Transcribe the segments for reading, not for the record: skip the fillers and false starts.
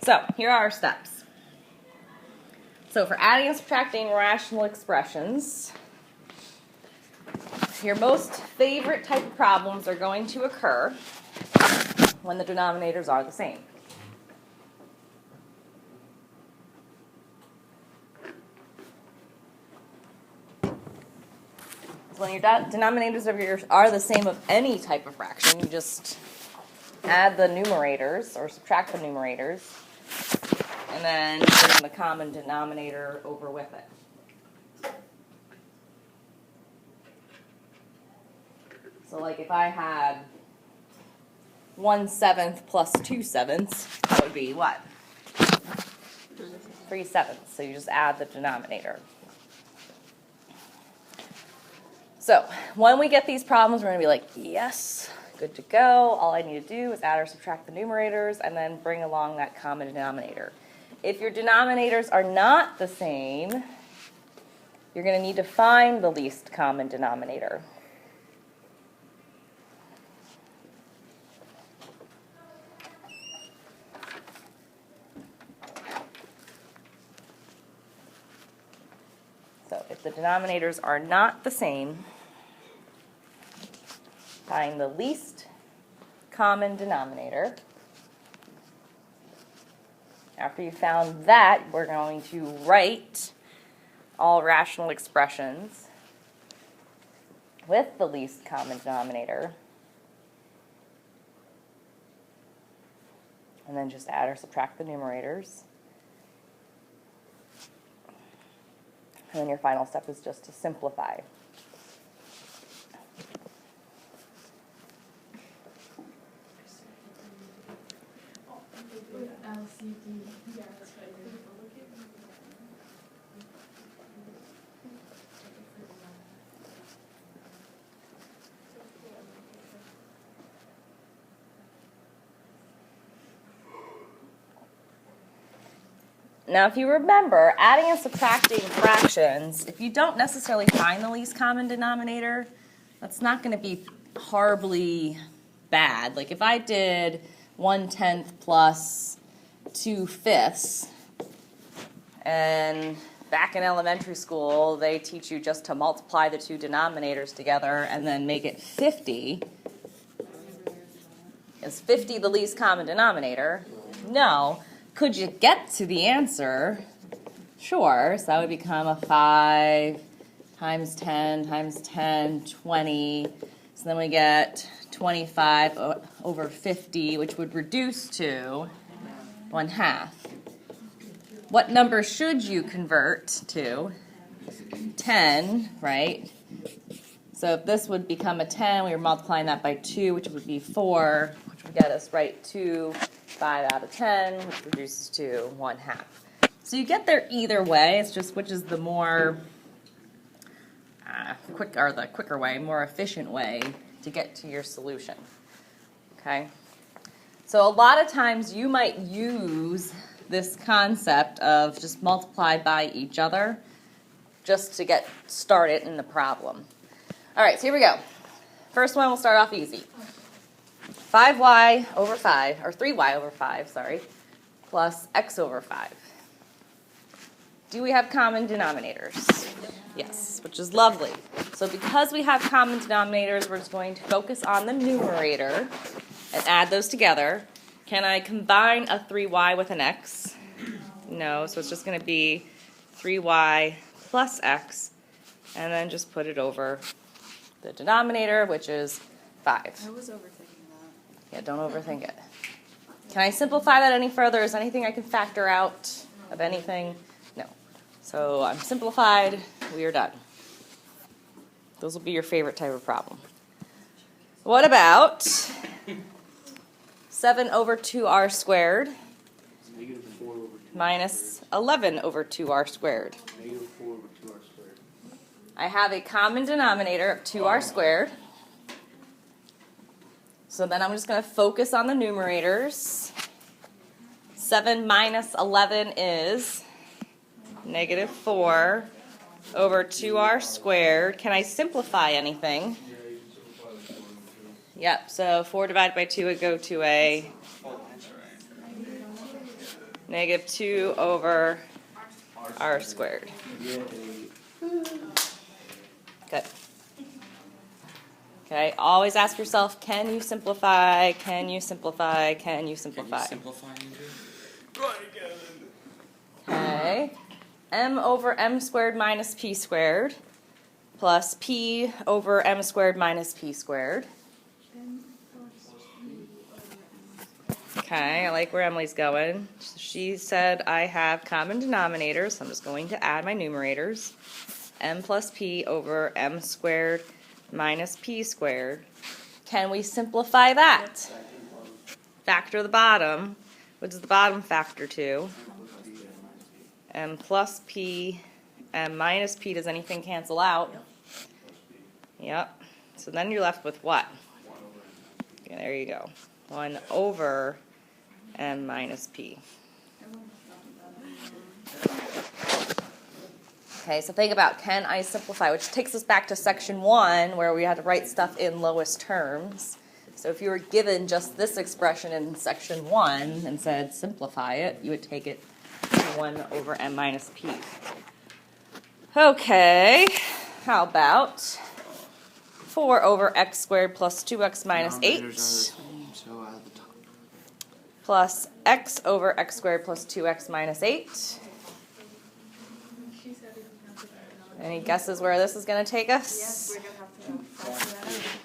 So here are our steps. So for adding and subtracting rational expressions, your most favorite type of problems are going to occur when the denominators are the same. So when your denominators of yours are the same of any type of fraction, you just add the numerators or subtract the numerators and then bring the common denominator over with it. So like if I had 1/7 plus 2/7, that would be what? 3/7. So you just add the denominator. So when we get these problems, we're going to be like, yes, good to go. All I need to do is add or subtract the numerators and then bring along that common denominator. If your denominators are not the same, you're going to need to find the least common denominator. So if the denominators are not the same, find the least common denominator. After you found that, we're going to write all rational expressions with the least common denominator. And then just add or subtract the numerators. And then your final step is just to simplify. Now, if you remember, adding and subtracting fractions, if you don't necessarily find the least common denominator, that's not going to be horribly bad. Like if I did 1/10 plus 2/5, and back in elementary school, they teach you just to multiply the two denominators together and then make it 50. Is 50 the least common denominator? No. Could you get to the answer? Sure. So that would become a 5 times 10 times 10, 20. So then we get 25 over 50, which would reduce to 1/2. What number should you convert to? 10, right? So if this would become a 10, we were multiplying that by 2, which would be 4, which would get us right to 5 out of 10, which reduces to 1/2. So you get there either way. It's just which is the more quicker way, more efficient way to get to your solution. Okay. So a lot of times you might use this concept of just multiply by each other just to get started in the problem. All right, so here we go. First one, we'll start off easy. 5y over 5, or 3y over 5, sorry, plus x over 5. Do we have common denominators? Yes, which is lovely. So because we have common denominators, we're just going to focus on the numerator and add those together. Can I combine a 3y with an x? No, so it's just going to be 3y plus x, and then just put it over the denominator, which is 5. I was overthinking that. Yeah, don't overthink it. Can I simplify that any further? Is there anything I can factor out of anything? No. So I'm simplified. We are done. Those will be your favorite type of problem. What about 7 over 2r squared minus 11 over 2r squared? Negative 4 over 2r squared. I have a common denominator of 2r squared. So then I'm just going to focus on the numerators. 7 minus 11 is negative 4 over 2r squared. Can I simplify anything? Yeah, you can simplify the 4 over 2. Yep, so 4 divided by 2 would go to a Negative 2 over r squared. Good. Okay, always ask yourself, can you simplify? Can you simplify? Can you simplify? Okay. M over m squared minus p squared plus p over m squared minus p squared. Okay, I like where Emily's going. She said I have common denominators, so I'm just going to add my numerators. M plus p over m squared minus p squared. Can we simplify that? Factor the bottom. What does the bottom factor to? M plus p, m minus p. Does anything cancel out? Yep. So then you're left with what? Okay, there you go. 1 over m minus p. Okay, so think about, can I simplify? Which takes us back to section 1, where we had to write stuff in lowest terms. So if you were given just this expression in section 1 and said simplify it, you would take it to 1 over m minus p. Okay, how about 4 over x squared plus 2x minus 8 plus x over x squared plus 2x minus 8. Any guesses where this is going to take us? Yes, we're going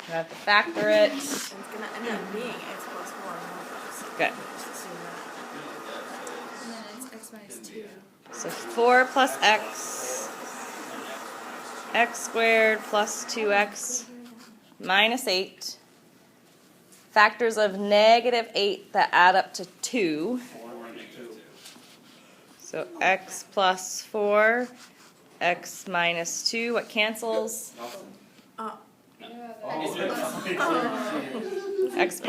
to have to factor it. It's going to end up being x plus 4. Good. And then it's x minus 2. So 4 plus x squared plus 2x minus 8. Factors of negative 8 that add up to 2. So x plus 4, x minus 2. What cancels? X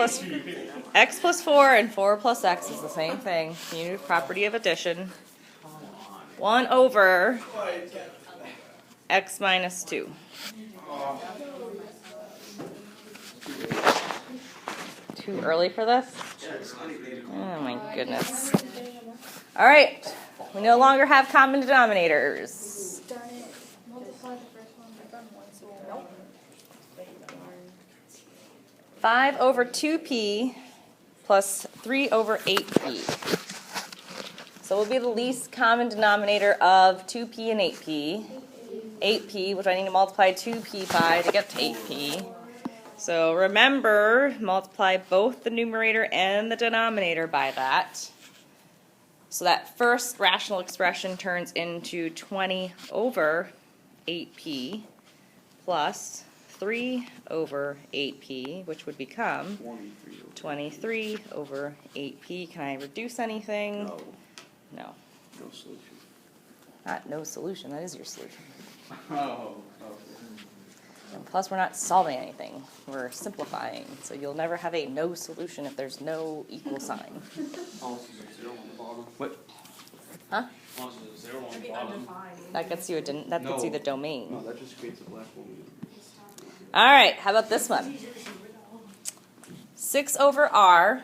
plus 4 and 4 plus x is the same thing. Commutative property of addition. 1 over x minus 2. Too early for this? Oh my goodness. All right. We no longer have common denominators. Darn it. Multiply the first one by 1, so nope. 5 over 2p plus 3 over 8p. So will be the least common denominator of 2p and 8p. 8p, which I need to multiply 2p by to get to 8p. So remember, multiply both the numerator and the denominator by that. So that first rational expression turns into 20 over 8p plus 3 over 8p, which would become 23 over 8p. Can I reduce anything? No. No. No solution. Not no solution. That is your solution. Oh. And plus, we're not solving anything. We're simplifying. So you'll never have a no solution if there's no equal sign. What? Huh? That'd be undefined. That gets you gets you the domain. No, that just creates a black hole. All right, how about this one? 6 over r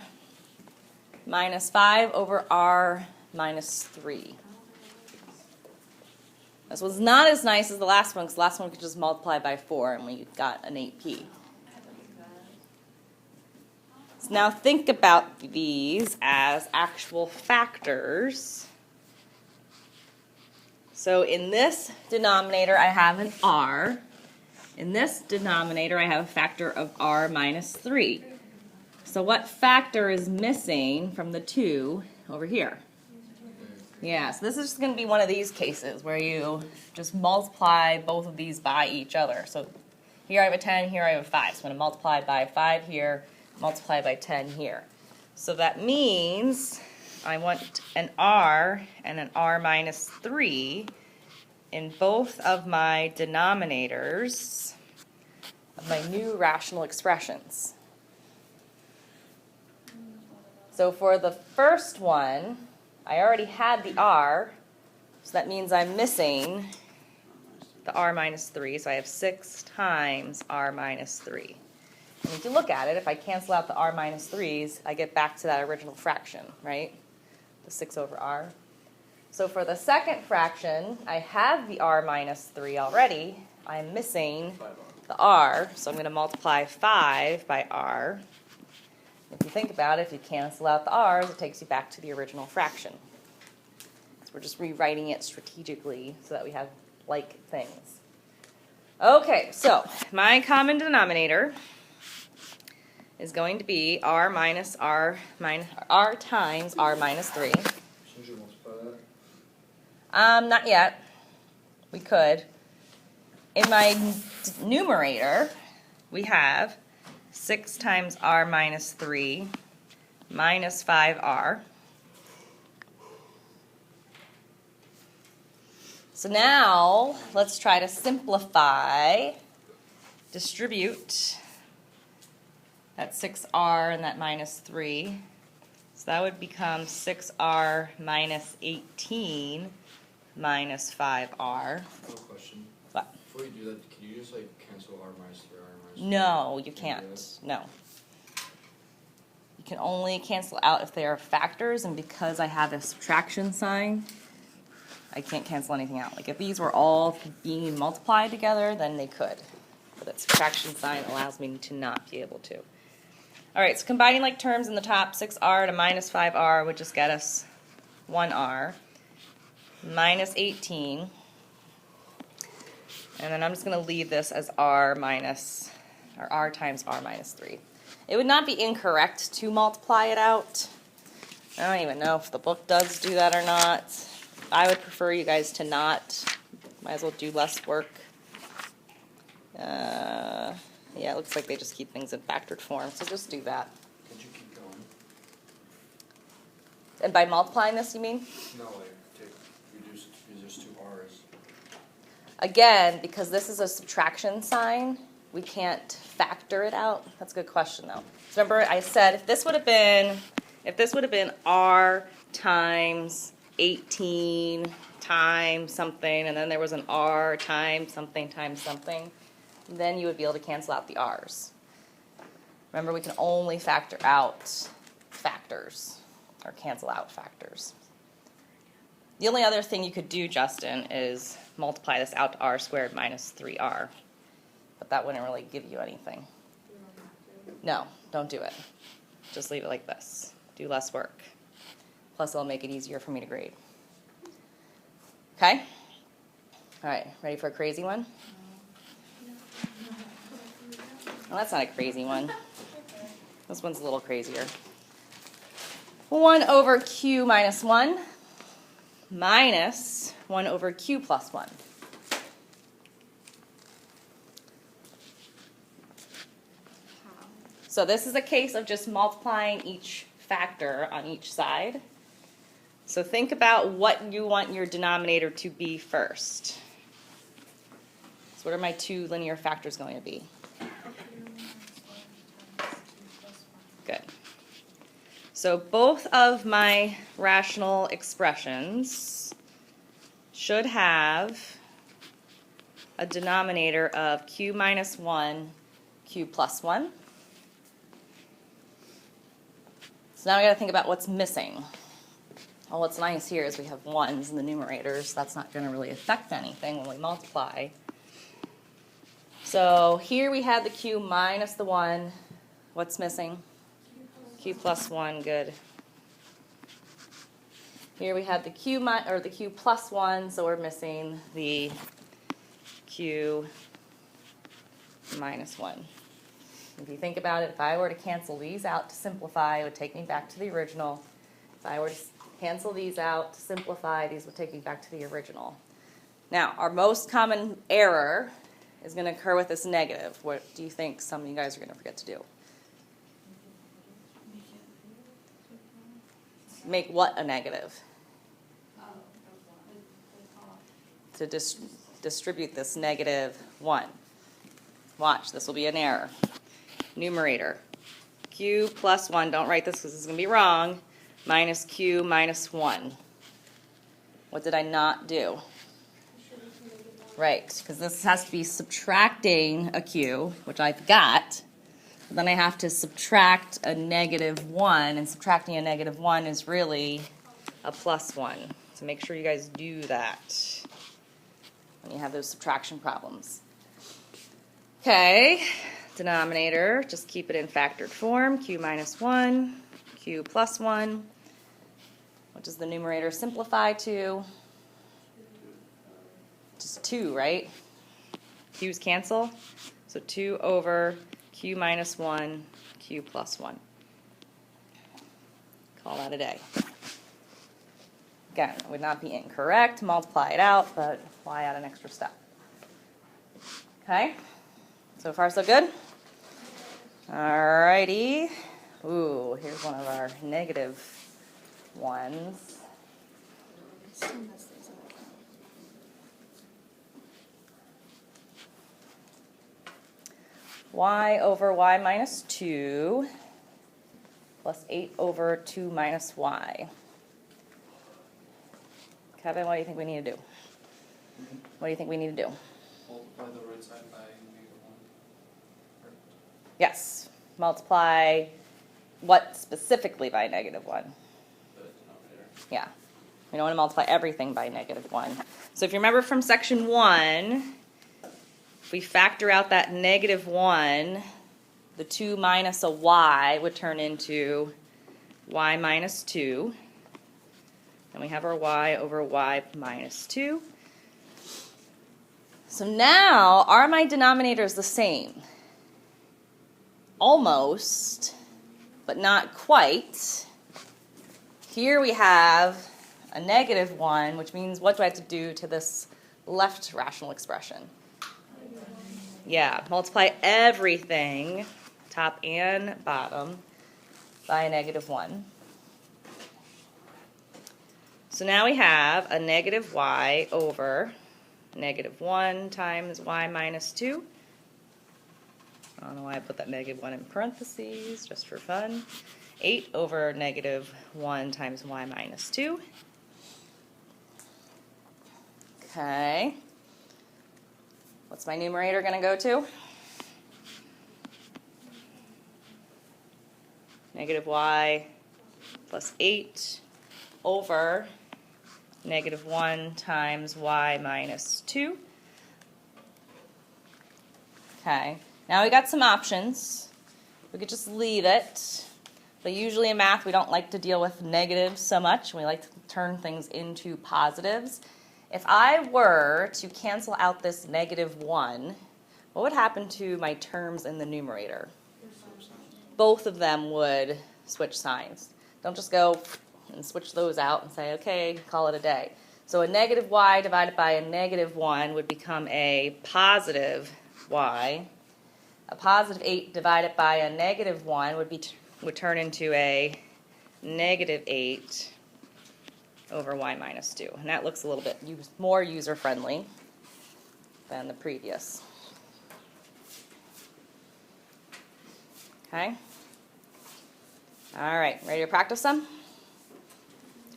minus 5 over r minus 3. This one's not as nice as the last one, because the last one we could just multiply by 4 and we got an 8p. So now think about these as actual factors. So in this denominator I have an r. In this denominator I have a factor of r minus 3. So what factor is missing from the 2 over here? Yeah, so this is just going to be one of these cases where you just multiply both of these by each other. So here I have a 10, here I have a 5. So I'm going to multiply by 5 here, multiply by 10 here. So that means I want an r and an r minus 3 in both of my denominators of my new rational expressions. So for the first one, I already had the r, so that means I'm missing the r minus 3, so I have 6 times r minus 3. And if you look at it, if I cancel out the r minus 3's, I get back to that original fraction, right? the 6 over r. So for the second fraction, I have the r minus 3 already. I'm missing 5R. the r, so I'm going to multiply 5 by r. If you think about it, if you cancel out the r's, it takes you back to the original fraction. So we're just rewriting it strategically so that we have like things. Okay, so my common denominator is going to be r times r minus 3. Should you multiply that? Not yet. We could. In my numerator, we have 6 times r minus 3 minus 5r. So now, let's try to simplify, distribute that 6r and that minus 3. So that would become 6r minus 18 minus 5r. I have a question. What? Before you do that, can you just like cancel r minus 3, r minus 3? No, you Can't do can't. that? No. You can only cancel out if they are factors, and because I have a subtraction sign, I can't cancel anything out. Like if these were all being multiplied together, then they could. But that subtraction sign allows me to not be able to. All right, so combining like terms in the top, 6r to minus 5r would just get us 1r minus 18. And then I'm just going to leave this as r times r minus 3. It would not be incorrect to multiply it out. I don't even know if the book does do that or not. I would prefer you guys to not. Might as well do less work. Yeah, it looks like they just keep things in factored form, so just do that. Could you keep going? And by multiplying this, you mean? No, like reduce it because there's 2 r's. Again, because this is a subtraction sign, we can't factor it out. That's a good question, though. So remember, I said if this would have been r times 18 times something, and then there was an r times something, then you would be able to cancel out the r's. Remember, we can only factor out factors, or cancel out factors. The only other thing you could do, Justin, is multiply this out to r squared minus 3r. But that wouldn't really give you anything. No, don't do it. Just leave it like this. Do less work. Plus, it'll make it easier for me to grade. Okay? All right, ready for a crazy one? Well, that's not a crazy one. This one's a little crazier. 1 over q minus 1 minus 1 over q plus 1. So this is a case of just multiplying each factor on each side. So think about what you want your denominator to be first. So what are my two linear factors going to be? Good. So both of my rational expressions should have a denominator of q minus 1, q plus 1. So now I got to think about what's missing. Well, what's nice here is we have 1's in the numerators. That's not going to really affect anything when we multiply. So here we have the q minus the 1. What's missing? Q plus 1, good. Here we have the q plus 1, so we're missing the q minus 1. If you think about it, if I were to cancel these out to simplify, it would take me back to the original. If I were to cancel these out to simplify, these would take me back to the original. Now, our most common error is going to occur with this negative. What do you think some of you guys are going to forget to do? Make what a negative? To distribute this negative 1. Watch, this will be an error. Numerator, q plus 1, don't write this because this is going to be wrong, minus q minus 1. What did I not do? Right, because this has to be subtracting a q, which I've got. But then I have to subtract a negative 1, and subtracting a negative 1 is really a plus 1. So make sure you guys do that when you have those subtraction problems. Okay, denominator, just keep it in factored form, q minus 1, q plus 1. What does the numerator simplify to? Just 2, right? Q's cancel. So 2 over q minus 1, q plus 1. Call that a day. Again, it would not be incorrect. Multiply it out, but why add an extra step? Okay? So far, so good? Alrighty. Ooh, here's one of our negative ones. Still mess these up. Y over y minus 2 plus 8 over 2 minus y. Kevin, what do you think we need to do? What do you think we need to do? Multiply the right side by -1. Yes. Multiply what specifically by -1? The denominator. Yeah. We don't want to multiply everything by -1. So if you remember from section 1, if we factor out that -1, the 2 minus a y would turn into y minus 2. And we have our y over y minus 2. So now, are my denominators the same? Almost, but not quite. Here we have a -1, which means what do I have to do to this left rational expression? Yeah, multiply everything, top and bottom, by a -1. So now we have a -y over -1 times y minus 2. I don't know why I put that -1 in parentheses, just for fun. 8 over -1 times y minus 2. Okay. What's my numerator going to go to? -y plus 8 over -1 times y minus 2. Okay, now we got some options. We could just leave it, but usually in math we don't like to deal with negatives so much. We like to turn things into positives. If I were to cancel out this -1, what would happen to my terms in the numerator? Both of them would switch signs. Don't just go and switch those out and say, okay, call it a day. So a -y divided by a -1 would become a positive y. A positive 8 divided by a -1 would turn into a -8 over y minus 2. And that looks a little bit more user-friendly than the previous. Okay? All right, ready to practice some?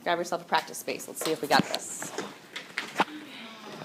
Grab yourself a practice space. Let's see if we got this.